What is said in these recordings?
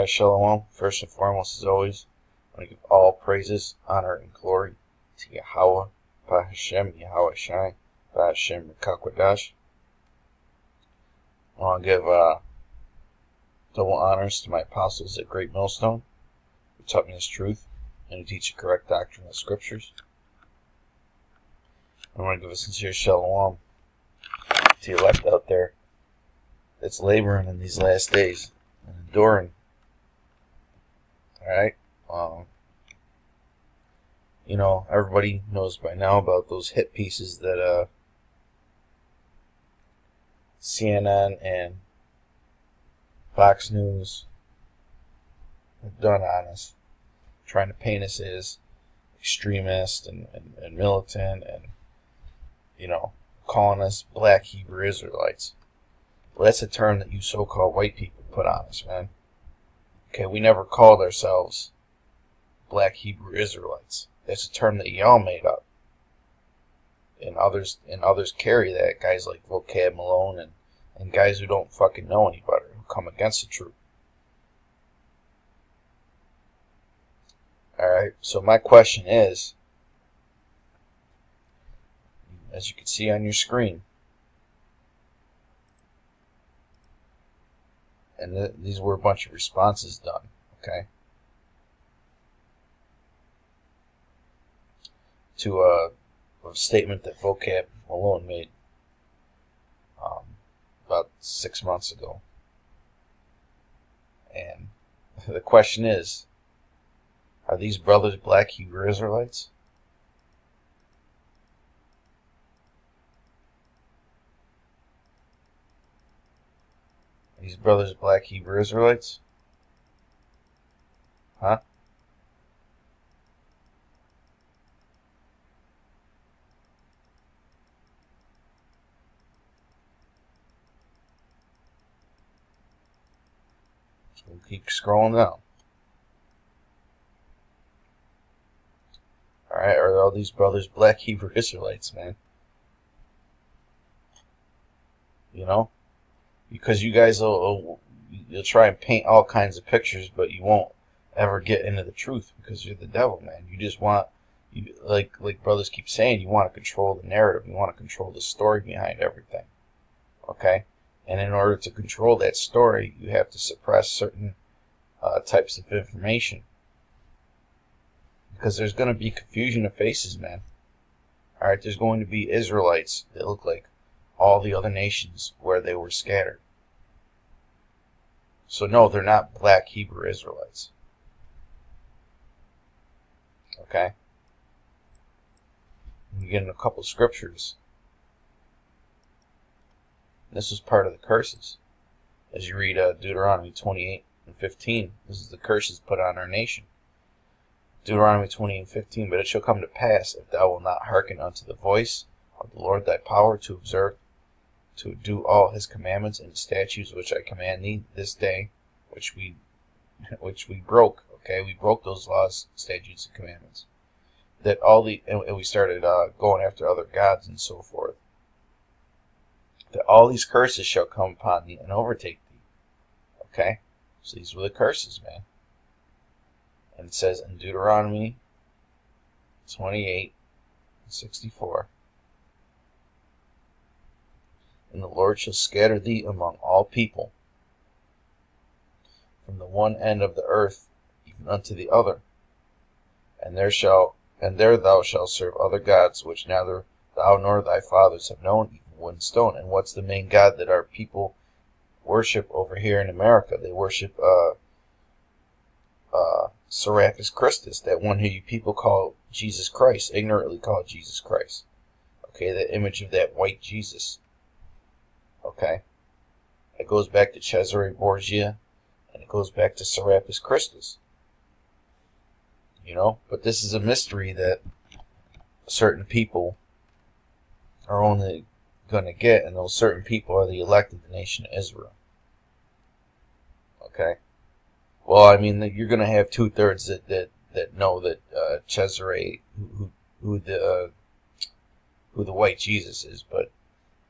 Shalom. First and foremost, as always, I want to give all praises, honor, and glory to Yahweh, Bahashem, Yahweh Shai, Bahashem, Mekakwadash. I want to give double honors to my apostles at Great Millstone, who taught me this truth and to teach the correct doctrine of the Scriptures. I want to give a sincere shalom to the elect out there that's laboring in these last days and enduring. Alright? Everybody knows by now about those hit pieces that CNN and Fox News have done on us, trying to paint us as extremist and militant and, calling us black Hebrew Israelites. Well, that's a term that you so-called white people put on us, man. Okay, we never called ourselves black Hebrew Israelites. That's a term that y'all made up. And others carry that, guys like Vocab Malone and guys who don't fucking know any better, who come against the truth. Alright, so my question is, as you can see on your screen, and these were a bunch of responses done, okay, to a statement that Vocab Malone made about 6 months ago. And the question is, are these brothers black Hebrew Israelites? Are these brothers black Hebrew Israelites? Huh? We'll keep scrolling down. Alright, are all these brothers black Hebrew Israelites, man? Because you guys you'll try and paint all kinds of pictures, but you won't ever get into the truth because you're the devil, man. You just want, like brothers keep saying, you want to control the narrative. You want to control the story behind everything. Okay? And in order to control that story, you have to suppress certain types of information. Because there's going to be confusion of faces, man. Alright, there's going to be Israelites that look like all the other nations where they were scattered. So no, they're not black Hebrew Israelites. Okay? You get in a couple scriptures. This was part of the curses. As you read Deuteronomy 28 and 15, this is the curses put on our nation. Deuteronomy 28 and 15, but it shall come to pass, if thou wilt not hearken unto the voice of the Lord thy power to observe, to do all his commandments and statutes which I command thee this day, which we broke. Okay, we broke those laws, statutes, and commandments. And we started going after other gods and so forth. That all these curses shall come upon thee and overtake thee. Okay, so these were the curses, man. And it says in Deuteronomy 28 and 64, and the Lord shall scatter thee among all people, from the one end of the earth even unto the other, and there thou shalt serve other gods, which neither thou nor thy fathers have known, even wood and stone. And what's the main god that our people worship over here in America? They worship Serapis Christus, that one who you people call Jesus Christ, ignorantly call Jesus Christ. Okay, the image of that white Jesus. Okay, it goes back to Cesare Borgia, and it goes back to Serapis Christus. But this is a mystery that certain people are only going to get, and those certain people are the elect of the nation of Israel. Okay? Well, I mean, you're going to have 2/3 that know that Cesare, who the white Jesus is, but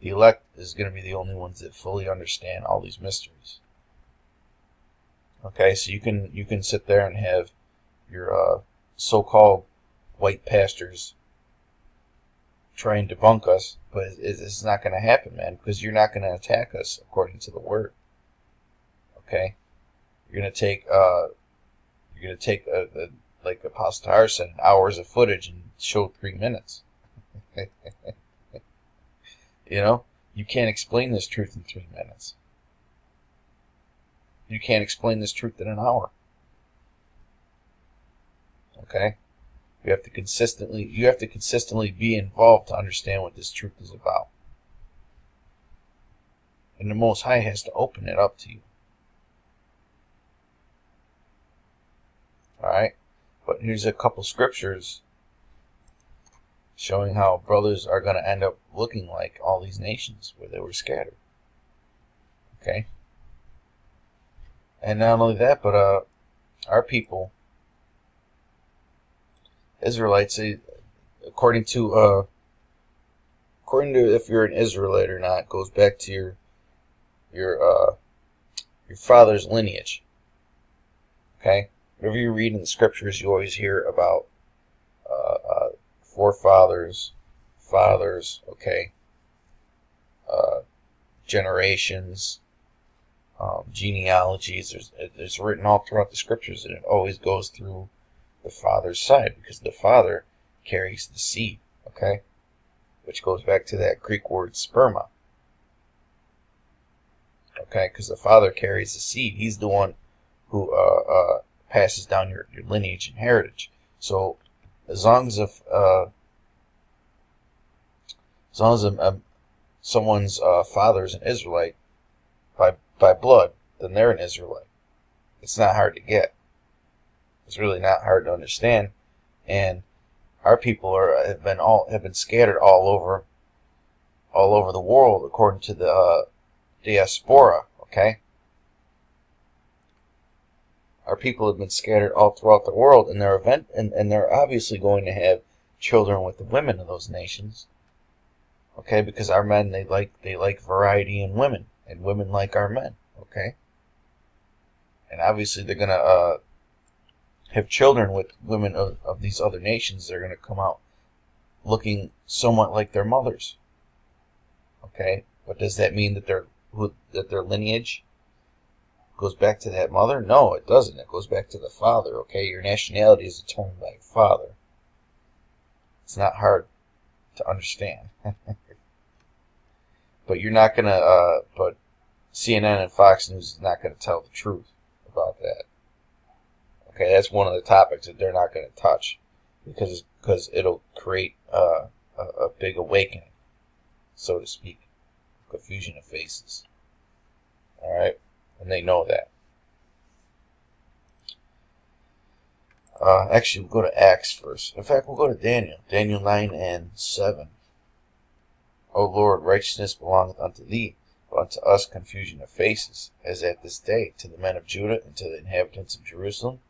the elect is going to be the only ones that fully understand all these mysteries. Okay, so you can sit there and have your so-called white pastors try and debunk us, but it's not going to happen, man, because you're not going to attack us according to the word. Okay, you're going to take like Apostle Tahar said, hours of footage and show 3 minutes. You know, you can't explain this truth in 3 minutes. You can't explain this truth in an hour. Okay? You have to consistently be involved to understand what this truth is about. And the Most High has to open it up to you. Alright? But here's a couple scriptures showing how brothers are going to end up looking like all these nations where they were scattered. Okay? And not only that, but our people, Israelites, according to if you're an Israelite or not, goes back to your father's lineage. Okay? Whenever you read in the scriptures, you always hear about forefathers, fathers, okay, generations, genealogies. There's written all throughout the scriptures, and it always goes through the father's side, because the father carries the seed, okay, which goes back to that Greek word sperma, okay, because the father carries the seed. He's the one who passes down your lineage and heritage. So as long as someone's father is an Israelite by blood, then they're an Israelite. It's not hard to get. It's really not hard to understand. And our people have been scattered all over the world according to the diaspora. Okay, our people have been scattered all throughout the world, and they're obviously going to have children with the women of those nations. Okay, because our men they like variety in women, and women like our men. Okay, and obviously they're gonna have children with women of these other nations. They're gonna come out looking somewhat like their mothers. Okay, but does that mean that their lineage goes back to that mother? No, it doesn't. It goes back to the father. Okay, your nationality is determined by your father. It's not hard to understand. But you're not gonna. But CNN and Fox News is not gonna tell the truth about that. Okay, that's one of the topics that they're not gonna touch, because it'll create a big awakening, so to speak, confusion of faces. All right, and they know that. Actually, we'll go to Acts first. In fact, we'll go to Daniel. Daniel 9:7. O Lord, righteousness belongeth unto thee, but unto us confusion of faces, as at this day, to the men of Judah, and to the inhabitants of Jerusalem,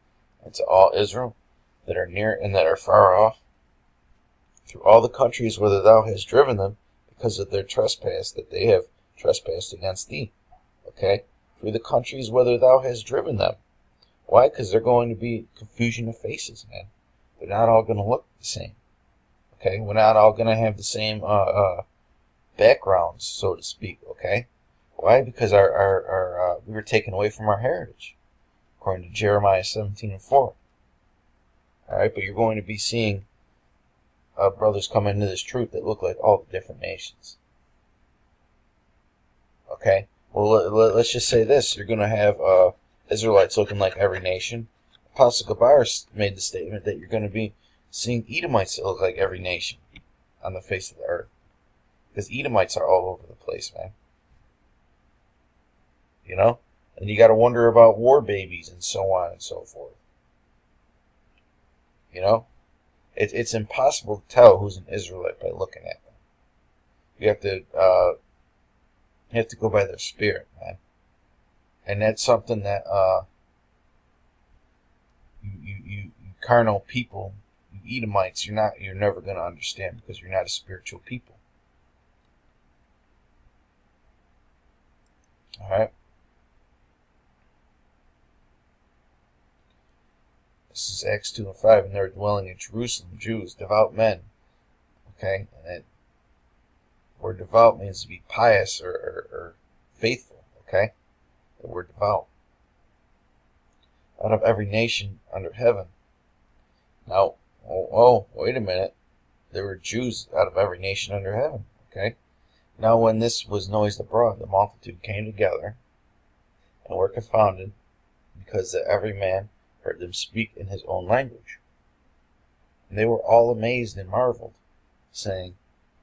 and to all Israel, that are near and that are far off, through all the countries whither thou hast driven them, because of their trespass that they have trespassed against thee. Okay? Through the countries whither thou hast driven them. Why? Because they're going to be confusion of faces, man. They're not all going to look the same. Okay? We're not all going to have the same backgrounds, so to speak. Okay? Why? Because our we were taken away from our heritage, according to Jeremiah 17:4. All right, but you're going to be seeing brothers come into this truth that look like all the different nations. Okay? Well, let's just say this. You're going to have Israelites looking like every nation. Apostle Gabar made the statement that you're going to be seeing Edomites that look like every nation on the face of the earth. Because Edomites are all over the place, man. You know? And you got to wonder about war babies and so on and so forth. You know? It's impossible to tell who's an Israelite by looking at them. You have to go by their spirit, man. And that's something that you carnal people, you Edomites, you're never going to understand, because you're not a spiritual people. All right. This is Acts 2 and 5, and they were dwelling in Jerusalem, Jews, devout men. Okay, and the word devout means to be pious or faithful. Okay, the word devout. Out of every nation under heaven. Now, wait a minute. There were Jews out of every nation under heaven. Okay. Now, when this was noised abroad, the multitude came together and were confounded, because that every man heard them speak in his own language. And they were all amazed and marveled, saying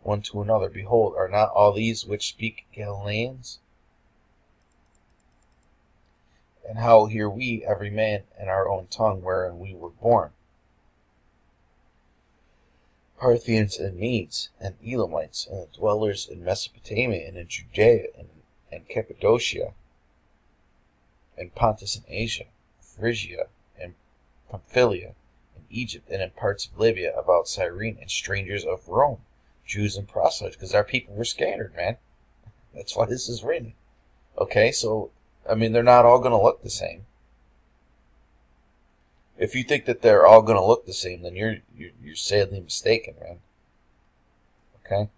one to another, Behold, are not all these which speak Galileans? And how hear we every man in our own tongue wherein we were born? Parthians and Medes and Elamites and the dwellers in Mesopotamia and in Judea and Cappadocia and Pontus and Asia, Phrygia and Pamphylia and Egypt and in parts of Libya about Cyrene, and strangers of Rome, Jews and proselytes, because our people were scattered, man. That's why this is written. Okay, so, I mean, they're not all going to look the same. If you think that they're all going to look the same, then you're sadly mistaken, man. Okay?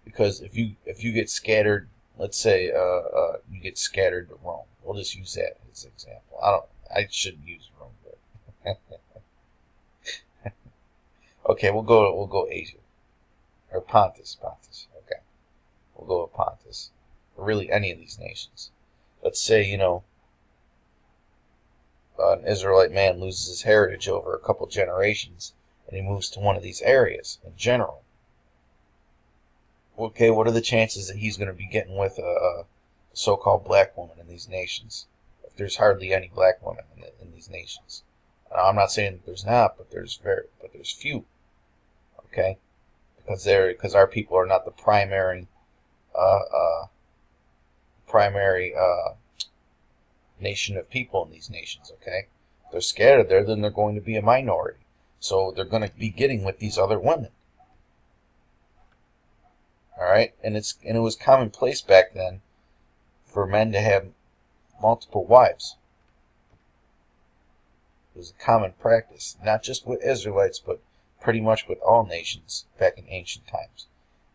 Because if you get scattered, let's say you get scattered to Rome. We'll just use that as an example. I shouldn't use Rome, but okay, we'll go Asia or Pontus. Okay, we'll go with Pontus, or really any of these nations. Let's say an Israelite man loses his heritage over a couple generations, and he moves to one of these areas in general. Okay, what are the chances that he's going to be getting with a so-called black woman in these nations? If there's hardly any black women in these nations. Now, I'm not saying that there's not, but there's few. Okay, because our people are not the primary nation of people in these nations. Okay, if they're scattered there, then they're going to be a minority. So they're going to be getting with these other women. All right, and it was commonplace back then for men to have multiple wives. It was a common practice, not just with Israelites, but pretty much with all nations back in ancient times,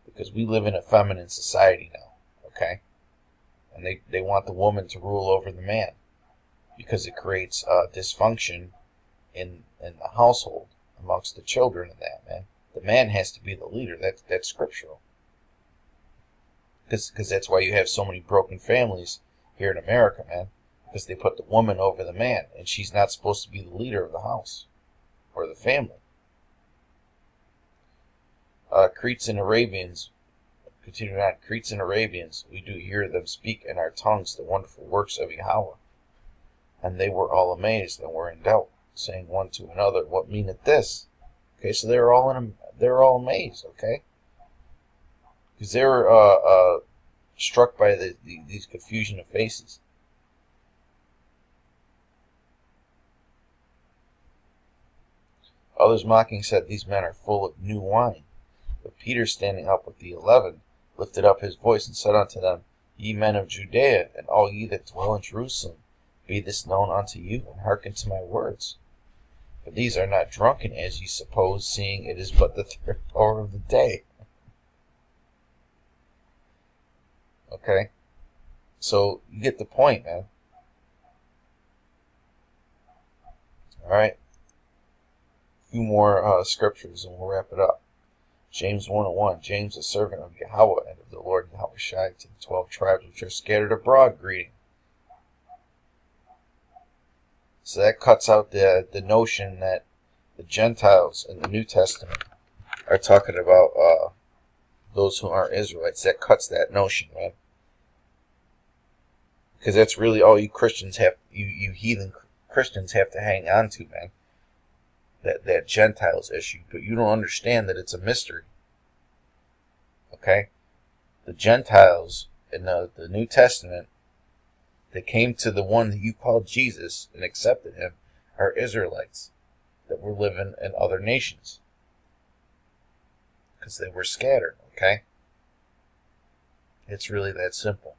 because we live in a feminine society now. Okay, and they want the woman to rule over the man, because it creates dysfunction in the household amongst the children and that, man. The man has to be the leader. That's scriptural. Because that's why you have so many broken families here in America, man. Because they put the woman over the man, and she's not supposed to be the leader of the house or the family. Cretes and Arabians, continuing on, Cretes and Arabians, we do hear them speak in our tongues the wonderful works of Yahweh. And they were all amazed and were in doubt, saying one to another, What meaneth this? Okay, so they're all amazed. Okay, because they were struck by these confusion of faces. Others mocking said, These men are full of new wine. But Peter, standing up with the 11, lifted up his voice and said unto them, Ye men of Judea, and all ye that dwell in Jerusalem, be this known unto you, and hearken to my words. For these are not drunken, as ye suppose, seeing it is but the third hour of the day. Okay? So, you get the point, man. Alright? A few more scriptures, and we'll wrap it up. James 1:1, James, a servant of Yahweh and of the Lord Yahweh Shai, to the 12 tribes which are scattered abroad, greeting. So that cuts out the notion that the Gentiles in the New Testament are talking about those who aren't Israelites. That cuts that notion, man. Because that's really all you Christians have, you heathen Christians have to hang on to, man. That Gentiles issue. But you don't understand that it's a mystery. Okay? The Gentiles in the New Testament that came to the one that you called Jesus and accepted him are Israelites that were living in other nations. Because they were scattered, okay? It's really that simple.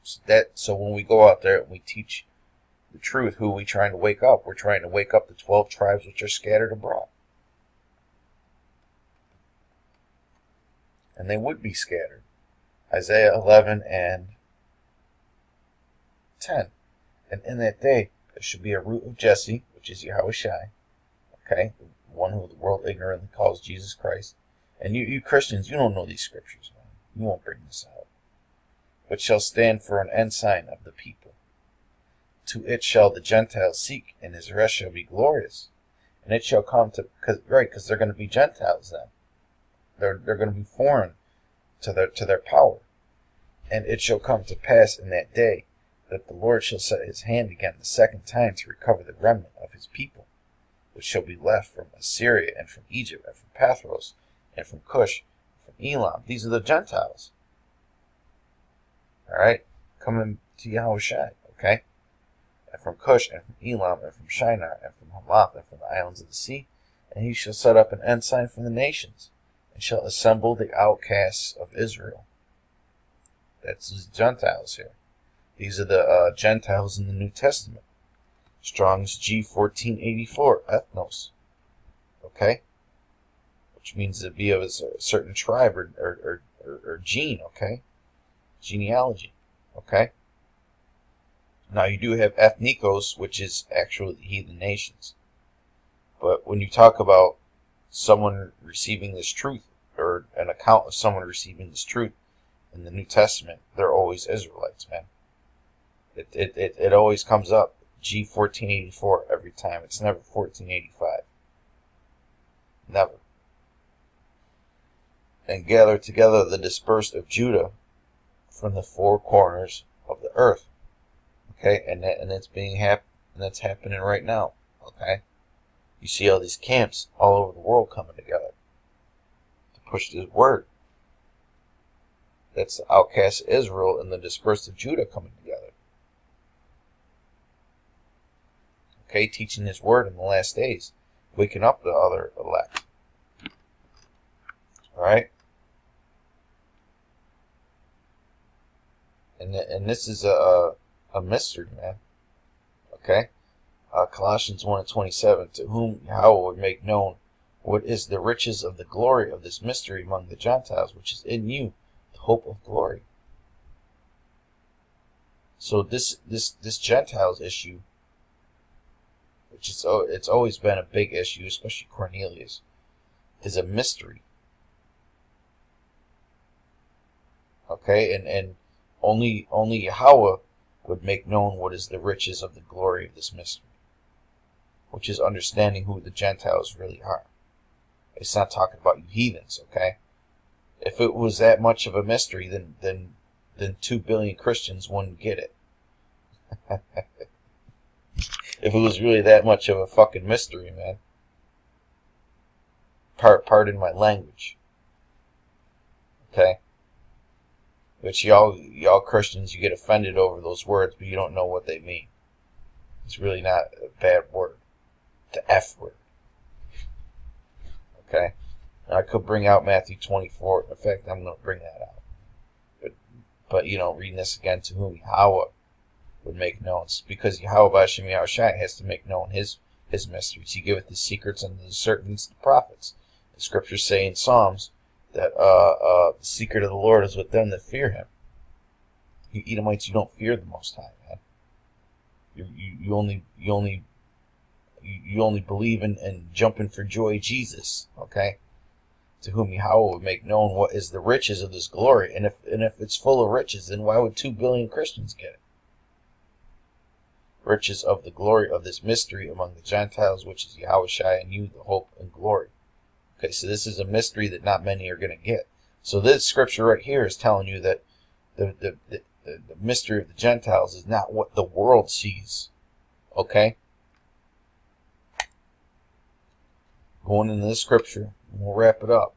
So when we go out there and we teach the truth. Who are we trying to wake up? We're trying to wake up the 12 tribes which are scattered abroad. And they would be scattered. Isaiah 11 and 10. And in that day, there should be a root of Jesse, which is Yahushai, okay, the one who the world ignorantly calls Jesus Christ. And you Christians, you don't know these scriptures, man. You won't bring this out. But shall stand for an ensign of the people. To it shall the Gentiles seek, and his rest shall be glorious. And it shall come to, because they're going to be Gentiles then. They're going to be foreign to their power. And it shall come to pass in that day that the Lord shall set his hand again the second time to recover the remnant of his people, which shall be left from Assyria and from Egypt and from Pathros and from Cush and from Elam. These are the Gentiles. Alright? Coming to Yahushua, okay? And from Cush and from Elam and from Shinar and from Hamath and from the islands of the sea. And he shall set up an ensign from the nations and shall assemble the outcasts of Israel. That's the Gentiles here. These are the Gentiles in the New Testament. Strong's G1484, ethnos. Okay? Which means to be of a certain tribe or gene, okay? Genealogy, okay? Now you do have ethnikos, which is actually the heathen nations. But when you talk about someone receiving this truth, or an account of someone receiving this truth in the New Testament, they're always Israelites, man. It always comes up, G1484 every time. It's never 1485. Never. And gather together the dispersed of Judah from the four corners of the earth. Okay, and that's happening right now. Okay, you see all these camps all over the world coming together to push this word. That's the outcast of Israel and the dispersed of Judah coming together. Okay, teaching this word in the last days, waking up the other elect. All right, and this is a mystery, man. Okay, Colossians 1:27, to whom Yahweh would make known what is the riches of the glory of this mystery among the Gentiles, which is in you, the hope of glory. So this Gentiles issue, which is, it's always been a big issue, especially Cornelius, is a mystery. Okay, and only Yahweh would make known what is the riches of the glory of this mystery, which is understanding who the Gentiles really are. It's not talking about you heathens, okay? If it was that much of a mystery, then 2 billion Christians wouldn't get it. If it was really that much of a fucking mystery, man. Pardon my language. Okay? But y'all Christians, you get offended over those words, but you don't know what they mean. It's really not a bad word. The F word. Okay? Now, I could bring out Matthew 24. In fact, I'm going to bring that out. But reading this again, to whom Yahweh would make known. Because Yahweh B'Shem Yahushai has to make known his mysteries. He giveth his secrets unto the servants, the prophets. The scriptures say in Psalms that the secret of the Lord is with them that fear him. You Edomites, you don't fear the Most High, man. You only believe in and jumping for joy Jesus, okay? To whom Yahweh would make known what is the riches of this glory. And if it's full of riches, then why would 2 billion Christians get it? Riches of the glory of this mystery among the Gentiles, which is Yahushua in you, the hope and glory. Okay, so this is a mystery that not many are going to get. So this scripture right here is telling you that the mystery of the Gentiles is not what the world sees. Okay? Going into this scripture, and we'll wrap it up.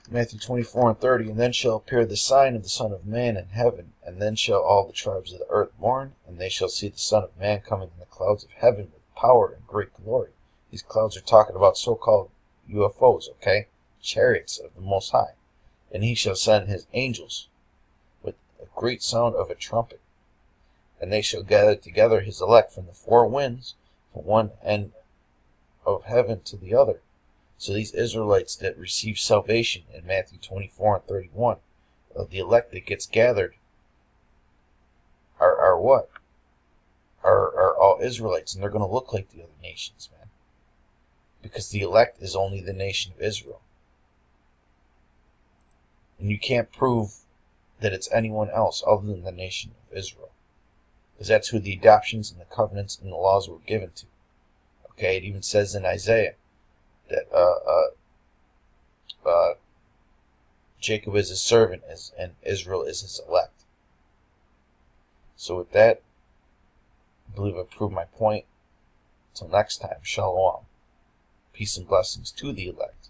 Matthew 24:30, and then shall appear the sign of the Son of Man in heaven, and then shall all the tribes of the earth mourn, and they shall see the Son of Man coming in the clouds of heaven with power and great glory. These clouds are talking about so-called UFOs, okay? Chariots of the Most High. And he shall send his angels with a great sound of a trumpet. And they shall gather together his elect from the four winds, from one end of heaven to the other. So these Israelites that receive salvation in Matthew 24 and 31, the elect that gets gathered are what? Are all Israelites, and they're going to look like the other nations, man. Because the elect is only the nation of Israel. And you can't prove that it's anyone else other than the nation of Israel. Because that's who the adoptions and the covenants and the laws were given to. Okay, it even says in Isaiah that Jacob is his servant and Israel is his elect. So with that, I believe I've proved my point. Until next time, shalom. Peace and blessings to the elect.